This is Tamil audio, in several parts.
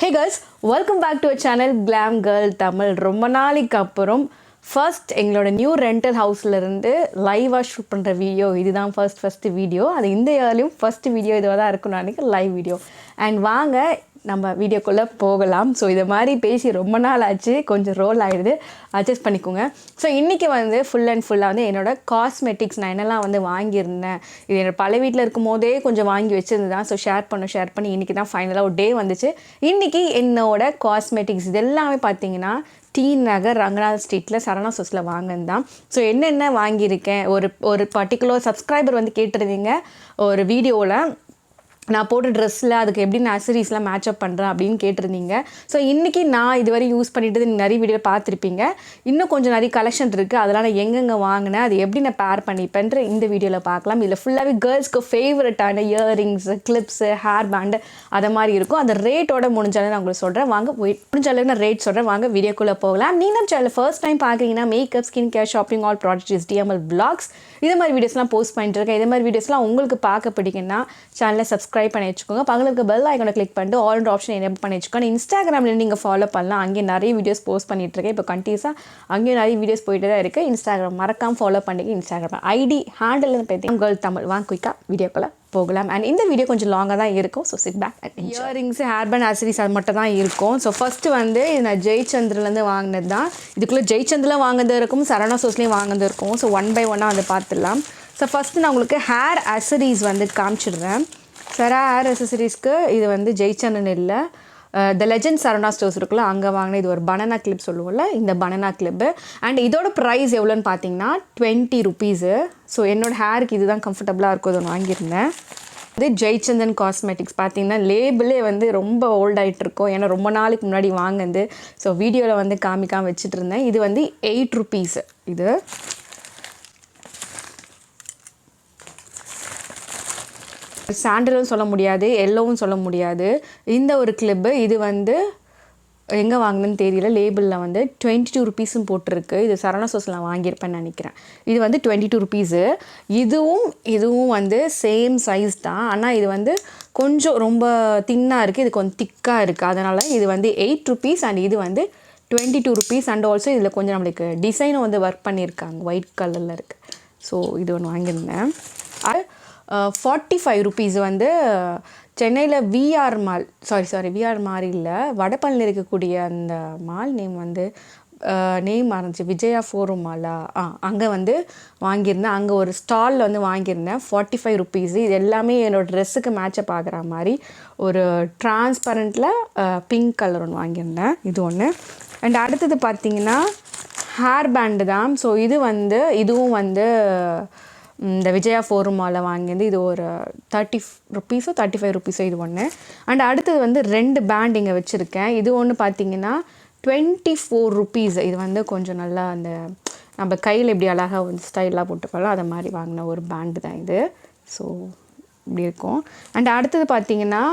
Hey girls, welcome back to our channel Glam Girl Tamil. ரொம்ப நாளைக்கு அப்புறம் ஃபர்ஸ்ட் எங்களோட நியூ ரெண்டல் ஹவுஸ்லேருந்து லைவாக ஷூட் பண்ணுற வீடியோ இதுதான் ஃபர்ஸ்ட் வீடியோ. அது இந்த இயர்லையும் ஃபர்ஸ்ட் வீடியோ இதுவாக தான் இருக்கும் நினைக்கிறேன், லைவ் வீடியோ. அண்ட் வாங்க நம்ம வீடியோக்குள்ளே போகலாம். ஸோ இதை மாதிரி பேசி ரொம்ப நாள் ஆச்சு, கொஞ்சம் ரோல் ஆகிடுது, அட்ஜஸ்ட் பண்ணிக்கோங்க. ஸோ இன்றைக்கி வந்து ஃபுல்லாக வந்து என்னோடய காஸ்மெட்டிக்ஸ் நான் என்னெல்லாம் வந்து வாங்கியிருந்தேன், இது என்னோட பல வீட்டில் இருக்கும் போதே கொஞ்சம் வாங்கி வச்சுருந்தேன். ஸோ ஷேர் பண்ணி இன்றைக்கி தான் ஃபைனலாக ஒரு டே வந்துச்சு. இன்றைக்கி என்னோடய காஸ்மெட்டிக்ஸ் இது எல்லாமே பார்த்தீங்கன்னா டி நகர் ரங்கநாத் ஸ்ட்ரீட்டில் சரணா ஸ்டோர்ஸில் வாங்கினதான். ஸோ என்னென்ன வாங்கியிருக்கேன், ஒரு பர்டிகுலர் சப்ஸ்கிரைபர் வந்து கேட்டிருந்தீங்க ஒரு வீடியோவில் நான் போட்ட ட்ரெஸ்ஸில் அதுக்கு எப்படி நான் ஆக்சரிஸ்லாம் மேட்சப் பண்ணுறேன் அப்படின்னு கேட்டிருந்தீங்க. ஸோ இன்றைக்கி நான் இதுவரை யூஸ் பண்ணிட்டு நிறைய வீடியோ பார்த்துருப்பீங்க. இன்னும் கொஞ்சம் நிறைய கலெக்ஷன் இருக்குது, அதெல்லாம் நான் எங்கெங்கே வாங்கினேன், அது எப்படி நான் பேர் பண்ணிப்பேன்ற இந்த வீடியோவில் பார்க்கலாம். இதில் ஃபுல்லாகவே கேர்ள்ஸ்க்கு ஃபேவரட்டான இயரிங்ஸு, கிளிப்ஸு, ஹேர் பேண்டு அதை மாதிரி இருக்கும். அந்த ரேட்டோட முடிஞ்சாலும் நான் உங்களுக்கு சொல்கிறேன், வாங்க முடிஞ்சாலும் நான் ரேட் சொல்கிறேன், வாங்க வீடியோக்குள்ளே போகலாம். நீங்கள் சேனல் ஃபர்ஸ்ட் டைம் பார்க்குறீங்கன்னா makeup, skin care, shopping, all products, DML vlogs இது மாதிரி வீடியோஸ்லாம் போஸ்ட் பண்ணிட்டு இருக்கேன். இது மாதிரி வீடியோஸ்லாம் உங்களுக்கு பார்க்க பிடிக்குன்னா சேனலை சப்ஸ்கிரைப் பண்ணி வச்சுக்கோங்க. பக்கத்தில் இருக்க பெல் ஐகானை கிளிக் பண்ணிட்டு ஆல் ஆப்ஷன் எனேபிள் பண்ணி வச்சுக்கோங்க. இன்ஸ்டாகிராமில் நீங்கள் ஃபாலோ பண்ணலாம், அங்கே நிறைய வீடியோஸ் போஸ்ட் பண்ணிட்டு இருக்கேன். இப்போ கண்டினியூஸாக அங்கேயும் நிறைய வீடியோஸ் போயிட்டு தான் இருக்குது. இன்ஸ்டாகிராம் மறக்காமல் ஃபாலோ பண்ணிக்க. இன்ஸ்டாகிராம் ஐடி ஹேண்டில் பார்த்தீங்கன்னா கேர்ள் தமிழ். வாங்க குயிக்காக வீடியோக்குள்ளே போகலாம். அண்ட் இந்த வீடியோ கொஞ்சம் லாங்காக தான் இருக்கும். So sit back and earrings, hair band, accessories அது மட்டும் தான் இருக்கும். ஸோ ஃபஸ்ட்டு வந்து இது நான் ஜெயச்சந்திரலேருந்து வாங்கினது தான். இதுக்குள்ளே ஜெயச்சந்திரில் வாங்கினது இருக்கும், சரணா ஸ்டோர்ஸ்லேயும் வாங்கினது இருக்கும். ஸோ ஒன் பை ஒன்னாக வந்து பார்த்துடலாம். ஸோ ஃபஸ்ட்டு நான் உங்களுக்கு ஹேர் ஆக்சரிஸ் வந்து காமிச்சிடுறேன். ஹேர் அக்சசரிஸ்க்கு இது வந்து ஜெயச்சந்திரன் இல்லை, த லெஜண்ட் சரணா ஸ்டோர்ஸ் இருக்குல்ல, அங்கே வாங்கின இது ஒரு பனானா கிளிப் சொல்லுவோம்ல, இந்த பனானா கிளிப்பு. அண்ட் இதோட ப்ரைஸ் எவ்வளோன்னு பார்த்தீங்கன்னா 20 ருபீஸு. ஸோ என்னோடய ஹேருக்கு இதுதான் கம்ஃபர்டபுளாக இருக்கும், அதை வாங்கியிருந்தேன். இது ஜெயச்சந்திரன் காஸ்மெட்டிக்ஸ் பார்த்தீங்கன்னா லேபிளே வந்து ரொம்ப ஓல்ட் ஆகிட்டு இருக்கும், ஏன்னா ரொம்ப நாளைக்கு முன்னாடி வாங்கினது. ஸோ வீடியோவில் வந்து காமிக்காமல் வச்சுட்டு இருந்தேன். இது வந்து 8 ருபீஸு. இது சாண்டலும் சொல்ல முடியாது, எல்லோவும் சொல்ல முடியாது. இந்த ஒரு கிளிப்பு இது வந்து எங்கே வாங்கினேன்னு தெரியல, லேபிளில் வந்து 22 ருபீஸும் போட்டிருக்கு. இது சரணா ஸ்டோர்ஸில் வாங்கியிருப்பேன்னு நினைக்கிறேன். இது வந்து 22 ருபீஸு. இதுவும் வந்து சேம் சைஸ் தான், ஆனால் இது வந்து கொஞ்சம் ரொம்ப தின்னாக இருக்குது, இது கொஞ்சம் திக்காக இருக்குது. அதனால் இது வந்து 8 ருபீஸ் அண்ட் இது வந்து 22 ருபீஸ். அண்ட் ஆல்சோ இதில் கொஞ்சம் நம்மளுக்கு டிசைனும் வந்து ஒர்க் பண்ணியிருக்காங்க, ஒயிட் கலரில் இருக்குது. ஸோ இது ஒன்று வாங்கியிருந்தேன். 45 ருபீஸ் வந்து சென்னையில் விஆர் மால், விஆர் மால் இல்லை, வடபழனியில் இருக்கக்கூடிய அந்த மால் நேம் வந்து நேம் ஆரம்பிச்சு விஜயா ஃபோரம் மாலா, அங்கே வந்து வாங்கியிருந்தேன். அங்கே ஒரு ஸ்டாலில் வந்து வாங்கியிருந்தேன். 45 ருபீஸு. இது எல்லாமே என்னோடய ட்ரெஸ்ஸுக்கு மேட்சப் ஆகிற மாதிரி ஒரு டிரான்ஸ்பரண்ட்டில் பிங்க் கலர் ஒன்று வாங்கியிருந்தேன். இது ஒன்று. அண்ட் அடுத்தது பார்த்திங்கன்னா ஹேர் பேண்டு தான். ஸோ இதுவும் வந்து இந்த விஜயா ஃபோருமாவில் வாங்கியது. இது ஒரு 30 ருபீஸோ 35 ருபீஸோ இது ஒன்று. அண்ட் அடுத்தது வந்து 2 பேண்ட் இங்கே வச்சுருக்கேன். இது ஒன்று பார்த்திங்கன்னா 24 ருபீஸ். இது வந்து கொஞ்சம் நல்லா அந்த நம்ம கையில் எப்படி அழகாக வந்து ஸ்டைலாக போட்டுக்கலாம் அதை மாதிரி வாங்கின ஒரு பேண்டு தான் இது. ஸோ இப்படி இருக்கும். அண்ட் அடுத்தது பார்த்திங்கன்னா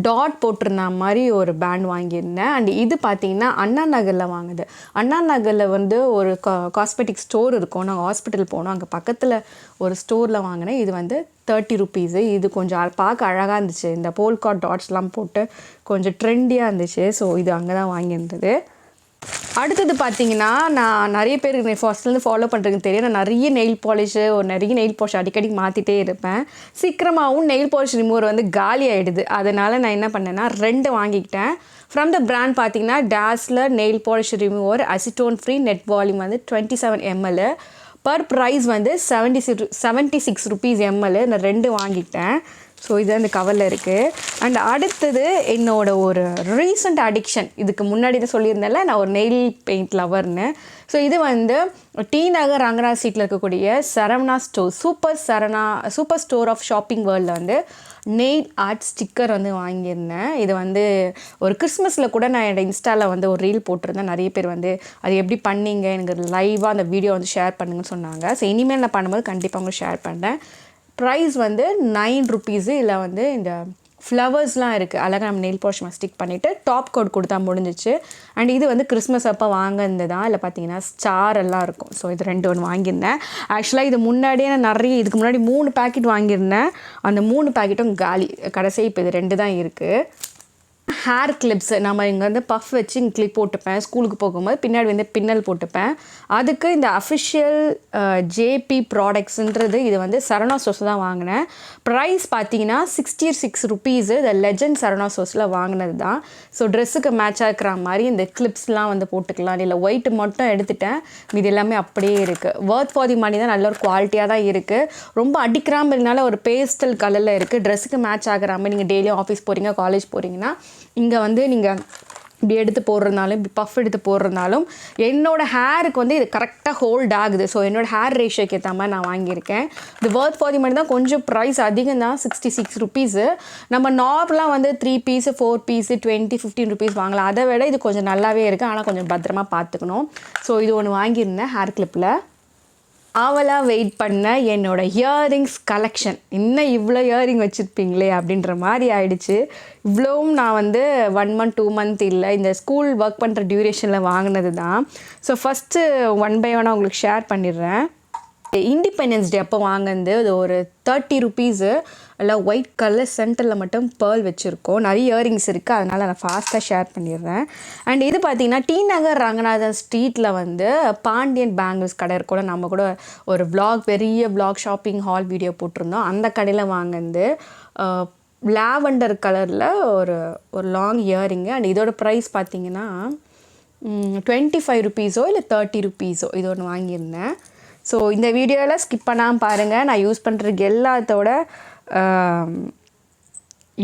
டாட் போட்டிருந்த மாதிரி ஒரு பேண்ட் வாங்கியிருந்தேன். அண்ட் இது பார்த்திங்கன்னா அண்ணா நகரில் வாங்குது. அண்ணா நகரில் வந்து ஒரு காஸ்மெட்டிக் ஸ்டோர் இருக்கும், நாங்கள் ஹாஸ்பிட்டல் போனோம், அங்கே பக்கத்தில் ஒரு ஸ்டோரில் வாங்கினேன். இது வந்து 30 ருபீஸு. இது கொஞ்சம் பார்க்க அழகாக இருந்துச்சு, இந்த போல்காட் டாட்ஸ்லாம் போட்டு கொஞ்சம் ட்ரெண்டியாக இருந்துச்சு. ஸோ இது அங்கே தான் வாங்கியிருந்தது. அடுத்தது பார்த்திங்கன்னா நான் நிறைய பேர் ஃபர்ஸ்ட்லேருந்து ஃபாலோ பண்ணுறதுக்கு தெரியும், நான் நிறைய நெயில் பாலிஷ் அடிக்கடி மாற்றிட்டே இருப்பேன். சீக்கிரமாகவும் நெயில் பாலிஷ் ரிமூவர் வந்து காலி ஆகிடுது. அதனால் நான் என்ன பண்ணேன்னா 2 வாங்கிக்கிட்டேன். ஃப்ரம் த பிராண்ட் பார்த்திங்கன்னா Dazller nail polish remover acetone free, net volume வந்து 27 ml. பர் ப்ரைஸ் வந்து 76 ருபீஸ் ml. நான் 2 வாங்கிக்கிட்டேன். ஸோ இது அந்த கவரில் இருக்குது. அண்ட் அடுத்தது என்னோட ஒரு ரீசண்ட் அடிக்ஷன், இதுக்கு முன்னாடி தான் சொல்லியிருந்தேன்ல நான் ஒரு நெயில் பெயிண்ட் லவர்னு. ஸோ இது வந்து டி நகர் ரங்கநாத் ஸ்ட்ரீட்டில் இருக்கக்கூடிய Saravana store super store of shopping வேர்ல்டில் வந்து நெயில் ஆர்ட் ஸ்டிக்கர் வந்து வாங்கியிருந்தேன். இது வந்து ஒரு கிறிஸ்மஸில் கூட நான் என்னோடய இன்ஸ்டாவில் வந்து ஒரு ரீல் போட்டிருந்தேன். நிறைய பேர் வந்து அது எப்படி பண்ணீங்க, எனக்கு லைவாக அந்த வீடியோ வந்து ஷேர் பண்ணுங்கன்னு சொன்னாங்க. ஸோ இனிமேல் நான் பண்ணும்போது கண்டிப்பாக உங்களுக்கு ஷேர் பண்ணுறேன். ப்ரைஸ் வந்து 9 ருபீஸு. இல்லை வந்து இந்த ஃப்ளவர்ஸ்லாம் இருக்குது, அழகாக நம்ம நெயில் பாலிஷ் ஸ்டிக் பண்ணிவிட்டு டாப் கோட் கொடுத்தா முடிஞ்சிச்சு. அண்ட் இது வந்து கிறிஸ்மஸ் அப்போ வாங்கினது தான். இல்லை பார்த்தீங்கன்னா ஸ்டார் எல்லாம் இருக்கும். ஸோ இது 2 ஒன்று வாங்கியிருந்தேன். ஆக்சுவலாக இது முன்னாடியே நான் இதுக்கு முன்னாடி 3 பேக்கெட் வாங்கியிருந்தேன். அந்த 3 பேக்கெட்டும் காலி. கடைசி இப்போ இது 2 தான் இருக்குது. ஹேர் கிளிப்ஸு நம்ம இங்கே வந்து பஃப் வச்சு இங்கே கிளிப் போட்டுப்பேன். ஸ்கூலுக்கு போகும்போது பின்னாடி வந்து பின்னல் போட்டுப்பேன். அதுக்கு இந்த அஃபிஷியல் ஜேபி ப்ராடக்ட்ஸுன்றது இது வந்து சரவணா ஸ்டோர்ஸ் தான் வாங்கினேன். ப்ரைஸ் பார்த்தீங்கன்னா 66 ருபீஸு. இந்த லெஜண்ட் சரவணா ஸ்டோர்ஸில் வாங்கினது தான். ஸோ ட்ரெஸ்ஸுக்கு மேட்சாக இருக்கிற மாதிரி இந்த கிளிப்ஸ்லாம் வந்து போட்டுக்கலாம். இல்லை ஒயிட்டு மட்டும் எடுத்துட்டேன், இது எல்லாமே அப்படியே இருக்குது. ஒர்த் ஃபார் தி மணி தான், நல்ல ஒரு குவாலிட்டியாக தான் இருக்குது. ரொம்ப அடிக்கிறாமல்னால ஒரு பேஸ்டல் கலரில் இருக்குது. ட்ரெஸ்ஸுக்கு மேட்ச் ஆகிற மாதிரி நீங்கள் டெய்லியும் ஆஃபீஸ் போகிறீங்க, காலேஜ் போகிறீங்கன்னா இங்கே வந்து நீங்கள் இப்படி எடுத்து போடுறதுனாலும் இப்படி பஃப் எடுத்து போடுறதுனாலும் என்னோடய ஹேருக்கு வந்து இது கரெக்டாக ஹோல்ட் ஆகுது. ஸோ என்னோடய ஹேர் ரேஷியோக்கு ஏற்ற மாதிரி நான் வாங்கியிருக்கேன். இது ஒர்த் ஃபார் தி மணி தான். கொஞ்சம் ப்ரைஸ் அதிகம் தான், 66 ருபீஸு. நம்ம நார்மலாக வந்து 3 பீஸு 4 பீஸு 20 15 ருபீஸ் வாங்கலாம். அதை விட இது கொஞ்சம் நல்லாவே இருக்குது. ஆனால் கொஞ்சம் பத்திரமா பார்த்துக்கணும். ஸோ இது ஒன்று வாங்கியிருந்தேன் ஹேர் கிளிப்பில். ஆவலாக வெயிட் பண்ண என்னோடய இயரிங்ஸ் கலெக்ஷன். இன்னும் இவ்வளோ இயரிங் வச்சுருப்பீங்களே அப்படின்ற மாதிரி ஆயிடுச்சு. இவ்வளோவும் நான் வந்து 1 மந்த் 2 மந்த் இல்லை, இந்த ஸ்கூல் ஒர்க் பண்ணுற டியூரேஷனில் வாங்கினது தான். ஸோ ஃபஸ்ட்டு 1 பை 1 உங்களுக்கு ஷேர் பண்ணிடுறேன். இண்டிபெண்டன்ஸ் டே அப்போ வாங்கினது அது ஒரு 30 ருபீஸு. எல்லாம் ஒயிட் கலர் சென்டரில் மட்டும் பேர்ல் வச்சுருக்கோம். நிறைய இயரிங்ஸ் இருக்குது, அதனால் நான் ஃபாஸ்ட்டாக ஷேர் பண்ணிடுறேன். அண்ட் இது பார்த்திங்கன்னா டி நகர் ரங்கநாதன் ஸ்ட்ரீட்டில் வந்து பாண்டியன் பேங்கிள்ஸ் கடை இருக்கும். நம்ம கூட ஒரு பெரிய விளாக் ஷாப்பிங் ஹால் வீடியோ போட்டிருந்தோம். அந்த கடையில் வாங்கினது லாவெண்டர் கலரில் ஒரு லாங் இயரிங்கு. அண்ட் இதோட ப்ரைஸ் பார்த்திங்கன்னா 25 ருபீஸோ இல்லை 30 ருபீஸோ இது ஒன்று வாங்கியிருந்தேன். ஸோ இந்த வீடியோவில் ஸ்கிப் பண்ணாமல் பாருங்கள். நான் யூஸ் பண்ணுறதுக்கு எல்லாத்தோட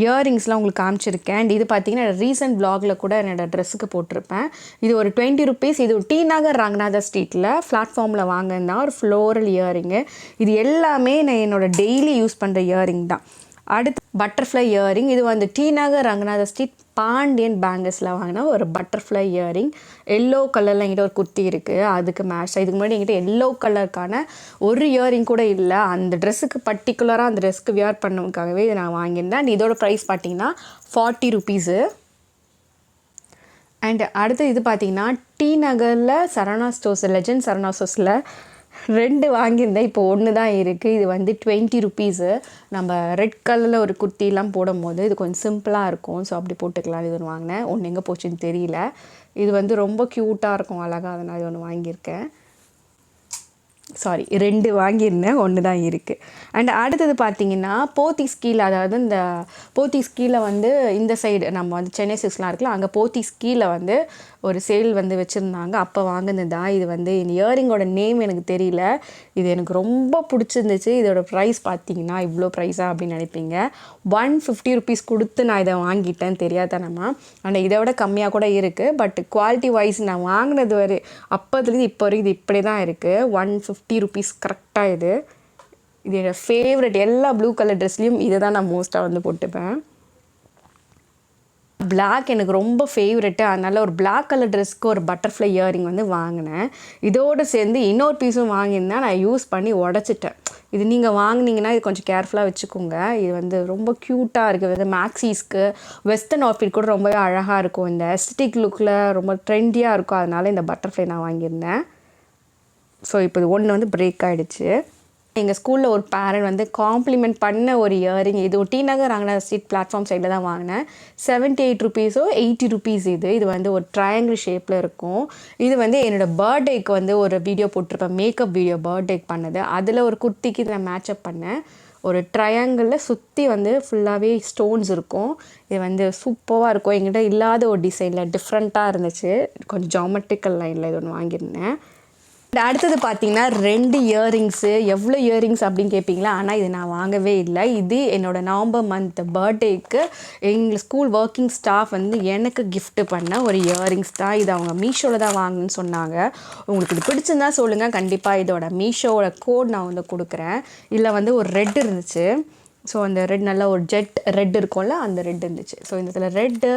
இயரிங்ஸ்லாம் உங்களுக்கு காமிச்சிருக்கேன். அண்ட் இது பார்த்தீங்கன்னா ரீசெண்ட் வ்ளாகில் கூட என்னோடய ட்ரெஸ்ஸுக்கு போட்டிருப்பேன். இது ஒரு 20 ருபீஸ். இது டி நகர் ரங்கநாதர் ஸ்ட்ரீட்டில் பிளாட்ஃபார்மில் வாங்கினா ஒரு ஃப்ளோரல் இயரிங்கு. இது எல்லாமே நான் என்னோடய டெய்லி யூஸ் பண்ணுற இயரிங் தான். அடுத்து பட்டர்ஃப்ளை இயரிங். இது வந்து டி நகர் ரங்கநாதர் ஸ்ட்ரீட் பாண்டியன் பேங்கிள்ஸில் வாங்கினா ஒரு பட்டர்ஃப்ளை இயரிங். எல்லோ கலரில் என்கிட்ட ஒரு குர்த்தி இருக்குது, அதுக்கு மேட்ச். இதுக்கு முன்னாடி என்கிட்ட எல்லோ கலருக்கான ஒரு இயரிங் கூட இல்லை. அந்த ட்ரெஸ்ஸுக்கு பர்டிகுலராக அந்த ட்ரெஸ்க்கு வியர் பண்ணுறதுக்காகவே இதை நான் வாங்கியிருந்தேன். அண்ட் இதோட ப்ரைஸ் பார்த்திங்கன்னா 40 ருபீஸு. அண்ட் அடுத்து இது பார்த்திங்கன்னா டி நகரில் சரவணா ஸ்டோர்ஸ், லெஜண்ட் சரவணா ஸ்டோர்ஸில் 2 வாங்கியிருந்தேன். இப்போ 1 தான் இருக்குது. இது வந்து 20 ருபீஸு. நம்ம ரெட் கலரில் ஒரு குர்த்திலாம் போடும்போது இது கொஞ்சம் சிம்பிளாக இருக்கும். ஸோ அப்படி போட்டுக்கலாம். இது ஒன்று வாங்கினேன். ஒன்று எங்கே போச்சுன்னு தெரியல. இது வந்து ரொம்ப க்யூட்டாக இருக்கும், அழகாக. அதனால் இது ஒன்று வாங்கியிருக்கேன். 2 வாங்கியிருந்தேன், 1 தான் இருக்குது. அண்ட் அடுத்தது பார்த்திங்கன்னா போத்தீஸ் கீழே, அதாவது இந்த போத்தீஸ் கீழே வந்து இந்த சைடு நம்ம வந்து சென்னை சிக்ஸ்லாம் இருக்குல்ல, அங்கே போத்தீஸ் கீழே வந்து ஒரு சேல் வந்து வச்சுருந்தாங்க. அப்போ வாங்கினது தான். இது வந்து இந்த இயரிங்கோட நேம் எனக்கு தெரியல. இது எனக்கு ரொம்ப பிடிச்சிருந்துச்சு. இதோட ப்ரைஸ் பார்த்திங்கன்னா இவ்வளோ ப்ரைஸா அப்படின்னு நினைப்பீங்க. 150 ருபீஸ் கொடுத்து நான் இதை வாங்கிட்டேன் தெரியாதனமா. ஆனால் இதை விட கம்மியாக கூட இருக்குது. பட் குவாலிட்டி வைஸ் நான் வாங்கினது அப்போதுலேருந்து இப்போ வரைக்கும் இது இப்படி தான் இருக்குது. 150 ருபீஸ் கரெக்டாக. இது என்னோடய ஃபேவரெட். எல்லா ப்ளூ கலர் ட்ரெஸ்லேயும் இதை தான் நான் மோஸ்ட்டாக வந்து போட்டுப்பேன். பிளாக் எனக்கு ரொம்ப ஃபேவரெட்டு. அதனால் ஒரு பிளாக் கலர் ட்ரெஸ்க்கு ஒரு பட்டர்ஃப்ளை இயரிங் வந்து வாங்கினேன். இதோடு சேர்ந்து இன்னொரு பீஸும் வாங்கியிருந்தேன். நான் யூஸ் பண்ணி உடச்சிட்டேன். இது நீங்கள் வாங்கினீங்கன்னா இது கொஞ்சம் கேர்ஃபுல்லாக வச்சுக்கோங்க. இது வந்து ரொம்ப க்யூட்டாக இருக்குது. இது மேக்ஸீஸ்க்கு வெஸ்டர்ன் அவுட்ஃபிட் கூட ரொம்பவே அழகாக இருக்கும். இந்த எஸ்தட்டிக் லுக்கில் ரொம்ப ட்ரெண்டியாக இருக்கும். அதனால் இந்த பட்டர்ஃப்ளை நான் வாங்கியிருந்தேன். ஸோ இப்போ இது 1 வந்து பிரேக் ஆகிடுச்சு. எங்கள் ஸ்கூலில் ஒரு பேரண்ட் வந்து காம்ப்ளிமெண்ட் பண்ண ஒரு இயரிங். இது D Nagar Ranganathar street platform சைடில் தான் வாங்கினேன். 78 ருபீஸோ 80 ருபீஸ். இது வந்து ஒரு ட்ரையாங்கிள் ஷேப்பில் இருக்கும். இது வந்து என்னோடய பர்த்டேக்கு வந்து ஒரு வீடியோ போட்டிருப்பேன், மேக்கப் வீடியோ பர்த்டேக்கு பண்ணது. அதில் ஒரு குர்த்திக்கு நான் மேட்சப் பண்ணேன். ஒரு ட்ரையாங்கிளில் சுற்றி வந்து ஃபுல்லாகவே ஸ்டோன்ஸ் இருக்கும். இது வந்து சூப்பராக இருக்கும். என்கிட்ட இல்லாத ஒரு டிசைனில் டிஃப்ரெண்ட்டாக இருந்துச்சு. கொஞ்சம் ஜாமெட்ரிக்கல் லைனில் இது ஒன்று வாங்கியிருந்தேன். அடுத்தது பார்த்திங்கன்னா 2 இயரிங்ஸு. எவ்வளோ இயரிங்ஸ் அப்படின்னு கேட்பீங்களா? ஆனால் இது நான் வாங்கவே இல்லை. இது என்னோடய நவம்பர் மந்த் பர்த்டேக்கு எங்கள் ஸ்கூல் ஒர்க்கிங் ஸ்டாஃப் வந்து எனக்கு கிஃப்ட் பண்ண ஒரு இயரிங்ஸ் தான். இது அவங்க மீஷோவில் தான் வாங்கணும்னு சொன்னாங்க. உங்களுக்கு இது பிடிச்சிருந்தா சொல்லுங்கள். கண்டிப்பாக இதோட மீஷோவோட கோட் நான் வந்து கொடுக்குறேன். இதில் வந்து ஒரு ரெட் இருந்துச்சு. ஸோ அந்த ரெட் நல்லா ஒரு ஜெட் ரெட் இருக்கும்ல, அந்த ரெட் இருந்துச்சு. ஸோ இந்த இதில் ரெட்டு,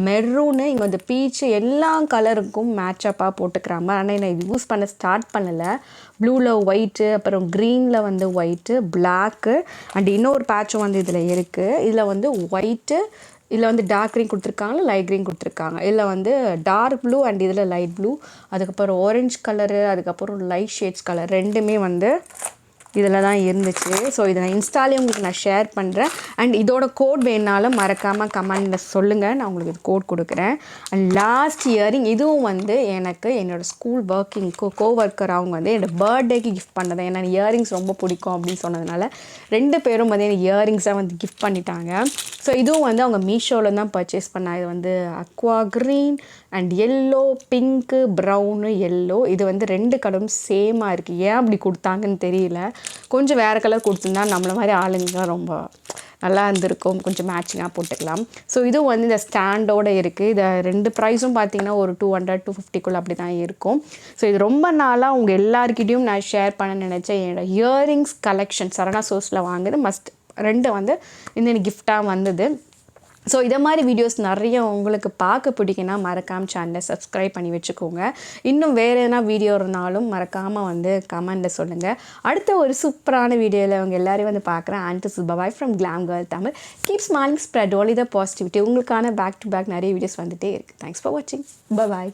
மெரூனு, இங்கே வந்து பீச்சு எல்லா கலருக்கும் மேட்சப்பாக போட்டுக்கிற மாதிரி. ஆனால் நான் இது யூஸ் பண்ண ஸ்டார்ட் பண்ணலை. ப்ளூவில் ஒயிட்டு, அப்புறம் க்ரீனில் வந்து ஒயிட்டு, பிளாக்கு அண்ட் இன்னொரு பேட்சும் வந்து இதில் இருக்குது. இதில் வந்து ஒயிட்டு, இதில் வந்து டார்க் க்ரீன் கொடுத்துருக்காங்க, லைட் க்ரீன் கொடுத்துருக்காங்க. இதில் வந்து டார்க் ப்ளூ அண்ட் இதில் லைட் ப்ளூ, அதுக்கப்புறம் ஆரஞ்ச் கலரு, அதுக்கப்புறம் லைட் ஷேட்ஸ் கலர், ரெண்டுமே வந்து இதில் தான் இருந்துச்சு. ஸோ இதை நான் இன்ஸ்டாலே உங்களுக்கு நான் ஷேர் பண்ணுறேன். அண்ட் இதோட கோட் வேணாலும் மறக்காமல் கமெண்டில் சொல்லுங்கள், நான் உங்களுக்கு இது கோட் கொடுக்குறேன். அண்ட் லாஸ்ட் இயரிங் இதுவும் வந்து எனக்கு என்னோடய ஸ்கூல் ஒர்க்கிங் கோவொர்க்கர் அவங்க வந்து என்னோடய பர்த்டேக்கு கிஃப்ட் பண்ணது. ஏன்னா இயரிங்ஸ் ரொம்ப பிடிக்கும் அப்படின்னு சொன்னதுனால 2 பேரும் வந்து எனக்கு இயரிங்ஸாக வந்து கிஃப்ட் பண்ணிட்டாங்க. ஸோ இதுவும் வந்து அவங்க மீஷோவில் தான் பர்ச்சேஸ் பண்ணாங்க. இது வந்து Aqua green and yellow, pink, brown, yellow. இது வந்து 2 கலரும் சேமாக இருக்குது. ஏன் அப்படி கொடுத்தாங்கன்னு தெரியல. கொஞ்சம் வேறு கலர் கொடுத்துருந்தா நம்மள மாதிரி ஆளுங்க ரொம்ப நல்லா இருந்திருக்கும், கொஞ்சம் மேட்சிங்காக போட்டுக்கலாம். ஸோ இதுவும் வந்து இந்த ஸ்டாண்டோடு இருக்குது. இதை 2 ப்ரைஸும் பார்த்தீங்கன்னா ஒரு 200 250 அப்படி தான் இருக்கும். ஸோ இது ரொம்ப நாளாக உங்கள் எல்லாருக்கிட்டையும் நான் ஷேர் பண்ண நினச்சேன். என்னோடய இயரிங்ஸ் கலெக்ஷன் சரவணா ஸ்டோர்ஸில் வாங்குது மஸ்ட் 2 வந்து இந்த கிஃப்டாக வந்தது. ஸோ இதை மாதிரி வீடியோஸ் நிறைய உங்களுக்கு பார்க்க பிடிக்குன்னா மறக்காமல் சேனலை சப்ஸ்கிரைப் பண்ணி வச்சுக்கோங்க. இன்னும் வேறு எதனா வீடியோ இருந்தாலும் மறக்காமல் வந்து கமெண்டில் சொல்லுங்கள். அடுத்த ஒரு சூப்பரான வீடியோவில் அவங்க எல்லாரையும் வந்து பார்க்குறேன். And Subhai from glam girl Tamil. Keep smiling, spread only the positivity. உங்களுக்கான பேக் டு பேக் நிறைய வீடியோஸ் வந்துகிட்டே இருக்குது. தேங்க்ஸ் ஃபார் வாட்சிங். பாய்.